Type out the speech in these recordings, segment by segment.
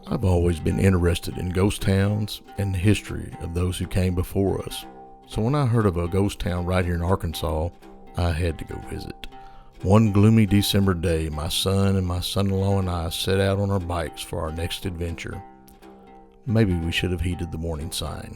I've always been interested in ghost towns and the history of those who came before us. So when I heard of a ghost town right here in Arkansas, I had to go visit. One gloomy December day, my son and my son-in-law and I set out on our bikes for our next adventure. Maybe we should have heeded the warning sign.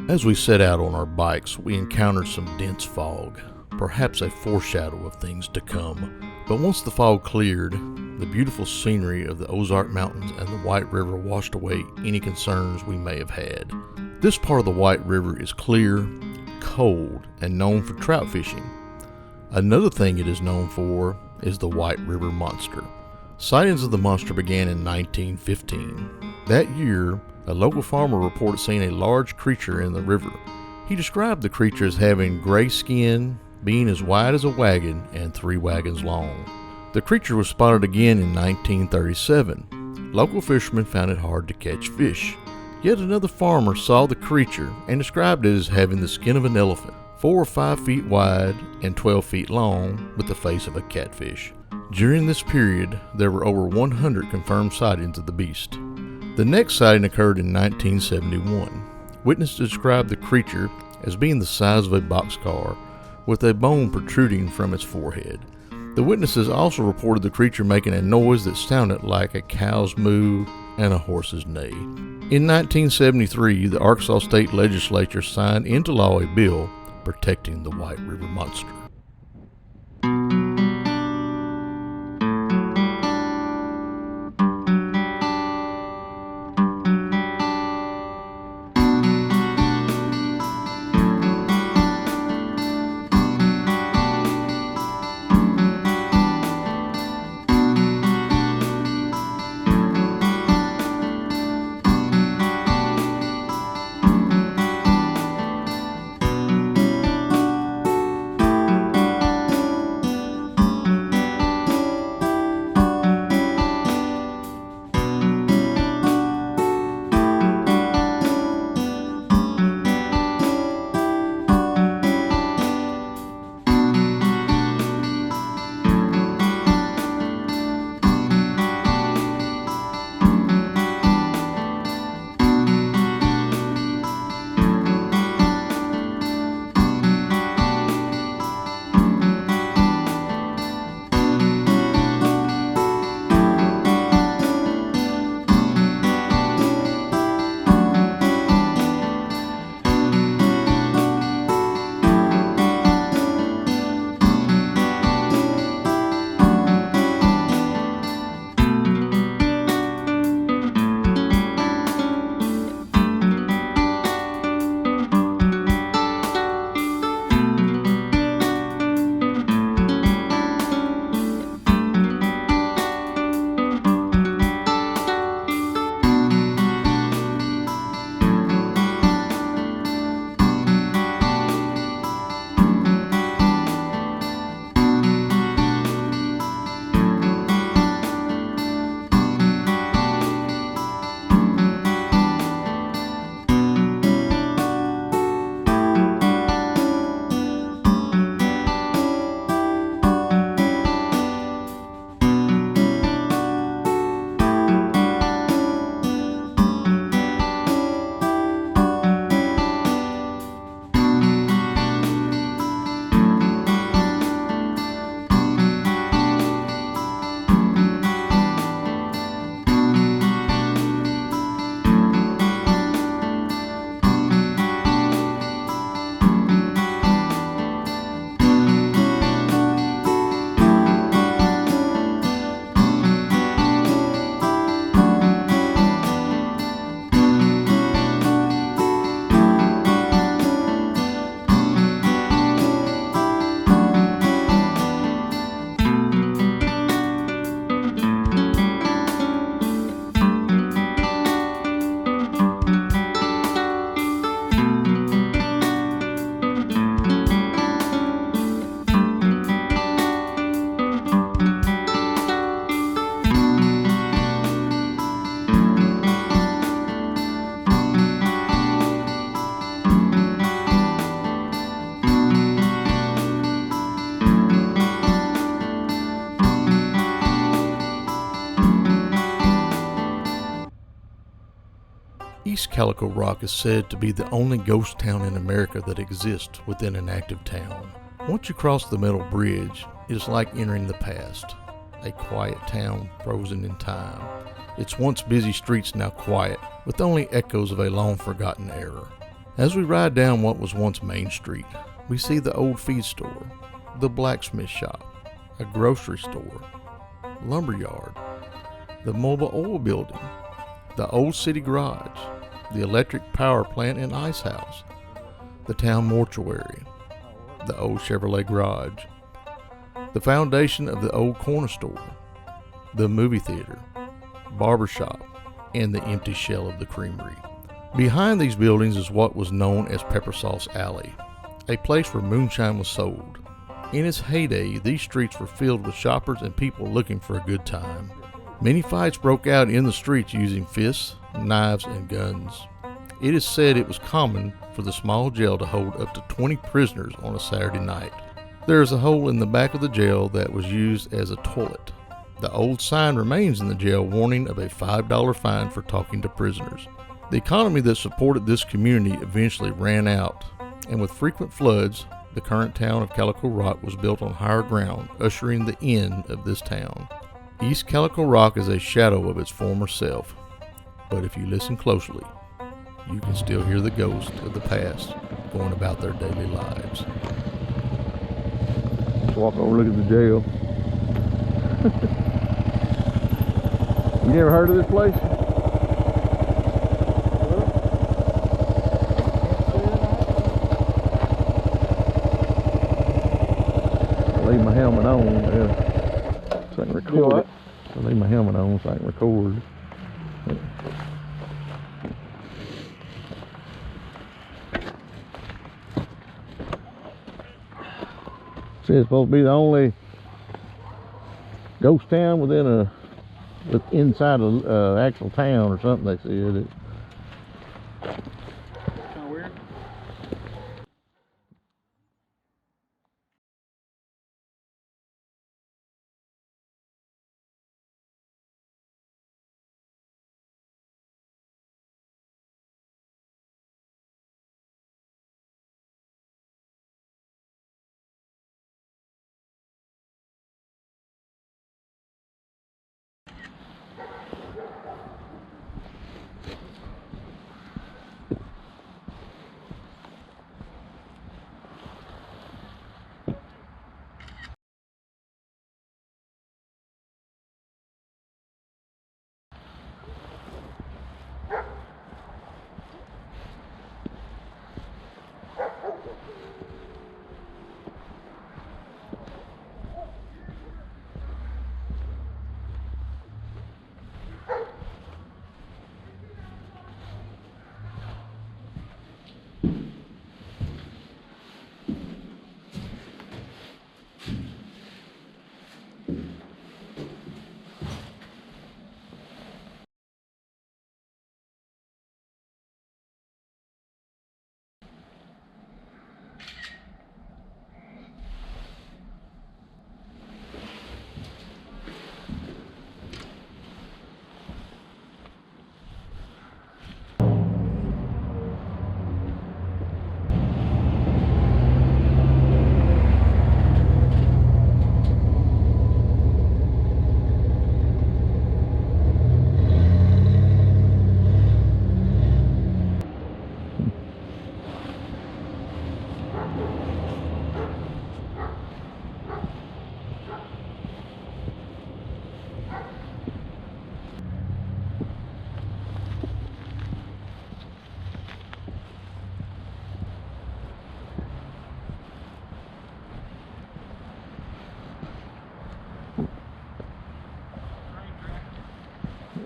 As we set out on our bikes, we encountered some dense fog, perhaps a foreshadow of things to come. But once the fog cleared, the beautiful scenery of the Ozark Mountains and the White River washed away any concerns we may have had. This part of the White River is clear, cold, and known for trout fishing. Another thing it is known for is the White River Monster. Sightings of the monster began in 1915. That year, a local farmer reported seeing a large creature in the river. He described the creature as having gray skin, being as wide as a wagon and 3 wagons long. The creature was spotted again in 1937. Local fishermen found it hard to catch fish. Yet another farmer saw the creature and described it as having the skin of an elephant, 4 or 5 feet wide and 12 feet long, with the face of a catfish. During this period, there were over 100 confirmed sightings of the beast. The next sighting occurred in 1971. Witnesses described the creature as being the size of a boxcar, with a bone protruding from its forehead. The witnesses also reported the creature making a noise that sounded like a cow's moo and a horse's neigh. In 1973, the Arkansas State Legislature signed into law a bill protecting the White River Monster. East Calico Rock is said to be the only ghost town in America that exists within an active town. Once you cross the metal bridge, it is like entering the past. A quiet town frozen in time. Its once busy streets now quiet, with only echoes of a long-forgotten era. As we ride down what was once Main Street, we see the old feed store, the blacksmith shop, a grocery store, lumberyard, the mobile oil building, the old city garage, the electric power plant and ice house, the town mortuary, the old Chevrolet garage, the foundation of the old corner store, the movie theater, barbershop, and the empty shell of the creamery. Behind these buildings is what was known as Pepper Sauce Alley, a place where moonshine was sold. In its heyday, these streets were filled with shoppers and people looking for a good time. Many fights broke out in the streets using fists, knives, and guns. It is said it was common for the small jail to hold up to 20 prisoners on a Saturday night. There is a hole in the back of the jail that was used as a toilet. The old sign remains in the jail warning of a $5 fine for talking to prisoners. The economy that supported this community eventually ran out, and with frequent floods, the current town of Calico Rock was built on higher ground, ushering the end of this town. East Calico Rock is a shadow of its former self, but if you listen closely, you can still hear the ghosts of the past going about their daily lives. Let's walk over and look at the jail. You never heard of this place? I leave my helmet on so I can record. I leave my helmet on so I can record. See, it's supposed to be the only ghost town within inside of actual town or something. They said. Kind of weird.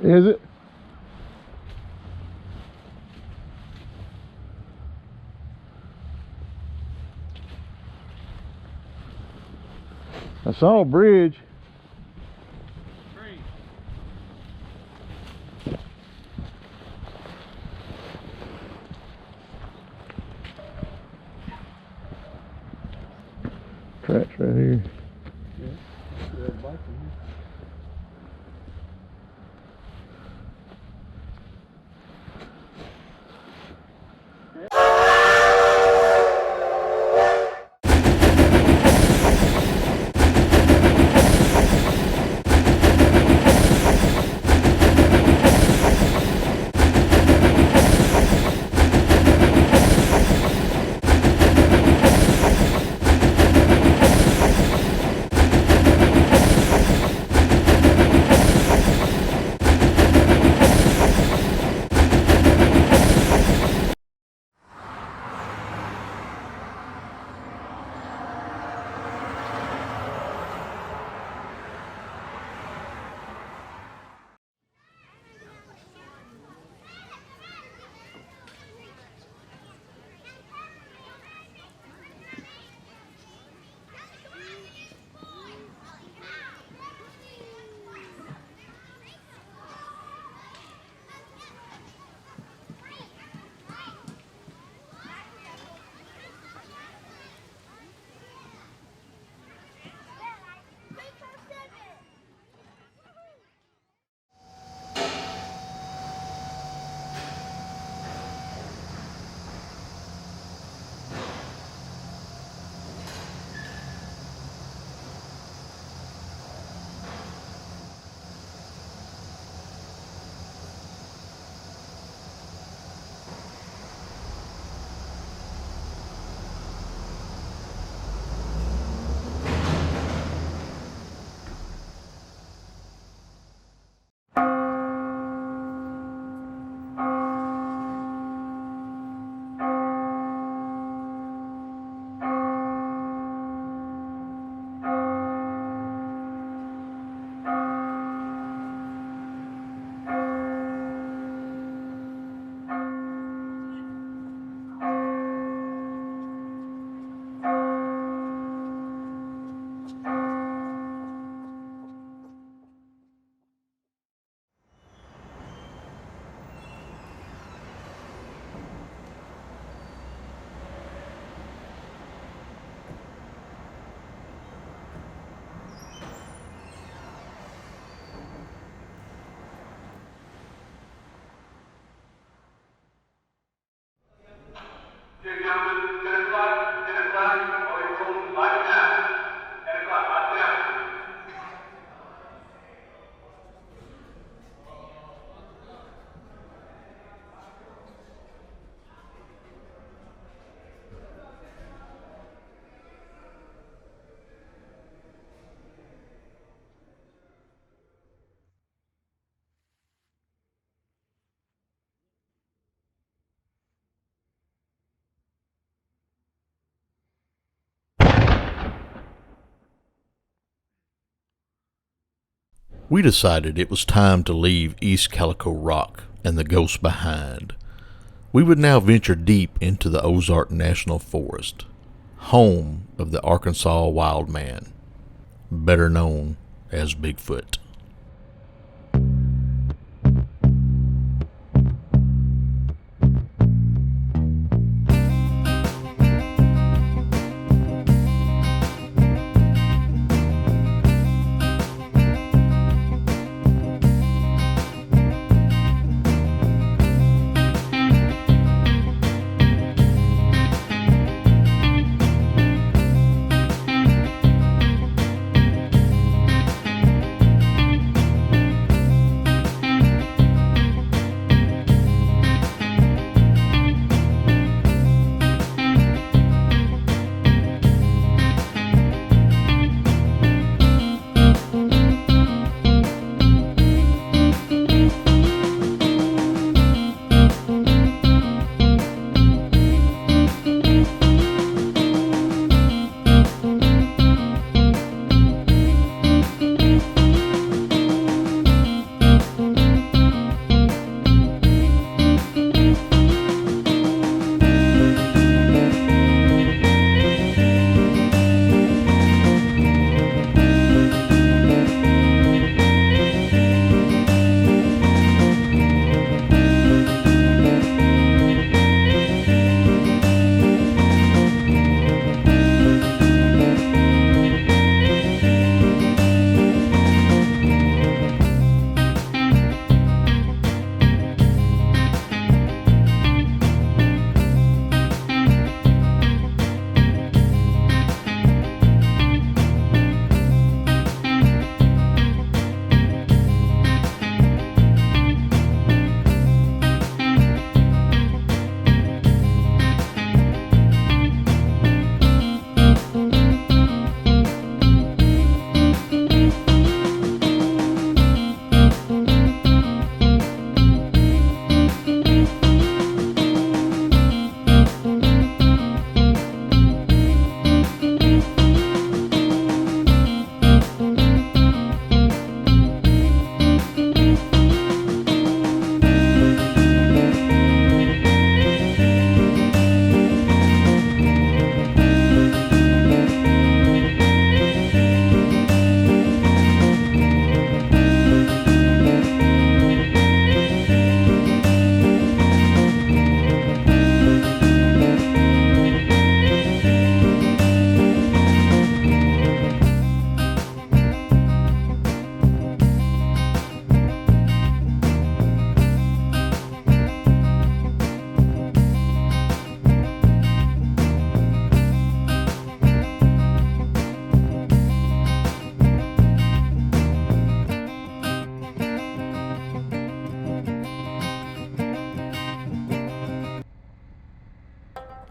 Is it? I saw a bridge. Tracks right here. We decided it was time to leave East Calico Rock and the ghosts behind. We would now venture deep into the Ozark National Forest, home of the Arkansas Wildman, better known as Bigfoot.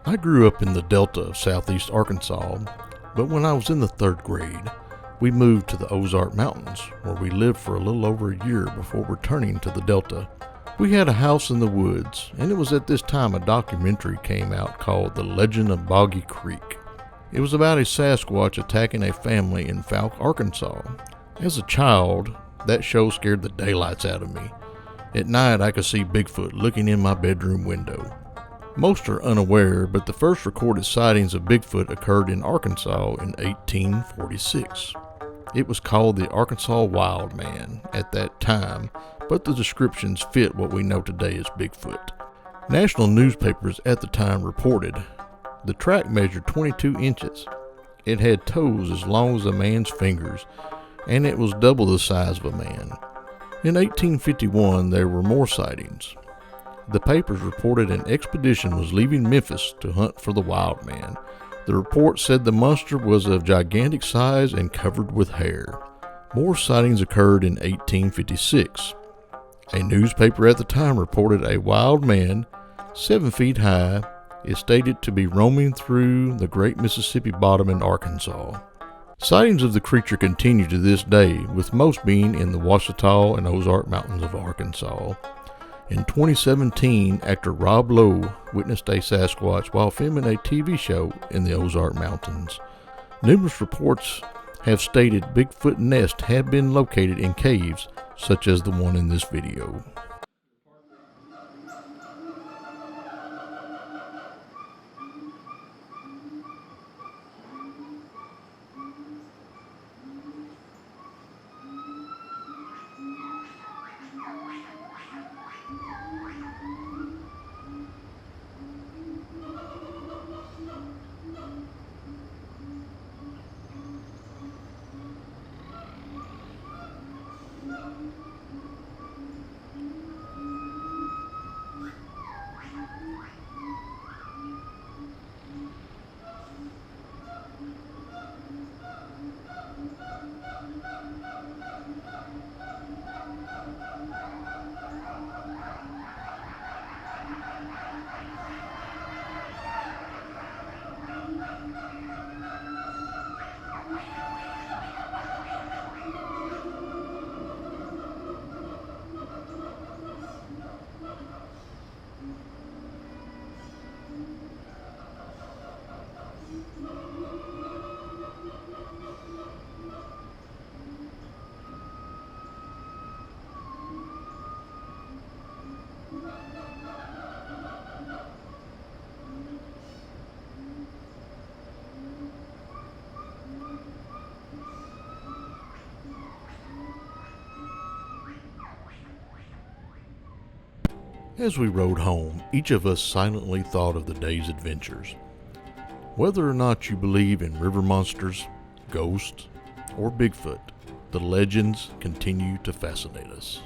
I grew up in the Delta of southeast Arkansas, but when I was in the 3rd grade, we moved to the Ozark Mountains, where we lived for a little over a year before returning to the Delta. We had a house in the woods, and it was at this time a documentary came out called The Legend of Boggy Creek. It was about a Sasquatch attacking a family in Falk, Arkansas. As a child, that show scared the daylights out of me. At night, I could see Bigfoot looking in my bedroom window. Most are unaware, but the first recorded sightings of Bigfoot occurred in Arkansas in 1846. It was called the Arkansas Wildman at that time, but the descriptions fit what we know today as Bigfoot. National newspapers at the time reported the track measured 22 inches. It had toes as long as a man's fingers, and it was double the size of a man. In 1851, there were more sightings. The papers reported an expedition was leaving Memphis to hunt for the wild man. The report said the monster was of gigantic size and covered with hair. More sightings occurred in 1856. A newspaper at the time reported a wild man, 7 feet high, is stated to be roaming through the Great Mississippi Bottom in Arkansas. Sightings of the creature continue to this day, with most being in the Ouachita and Ozark Mountains of Arkansas. In 2017, actor Rob Lowe witnessed a Sasquatch while filming a TV show in the Ozark Mountains. Numerous reports have stated Bigfoot nests have been located in caves such as the one in this video. As we rode home, each of us silently thought of the day's adventures. Whether or not you believe in river monsters, ghosts, or Bigfoot, the legends continue to fascinate us.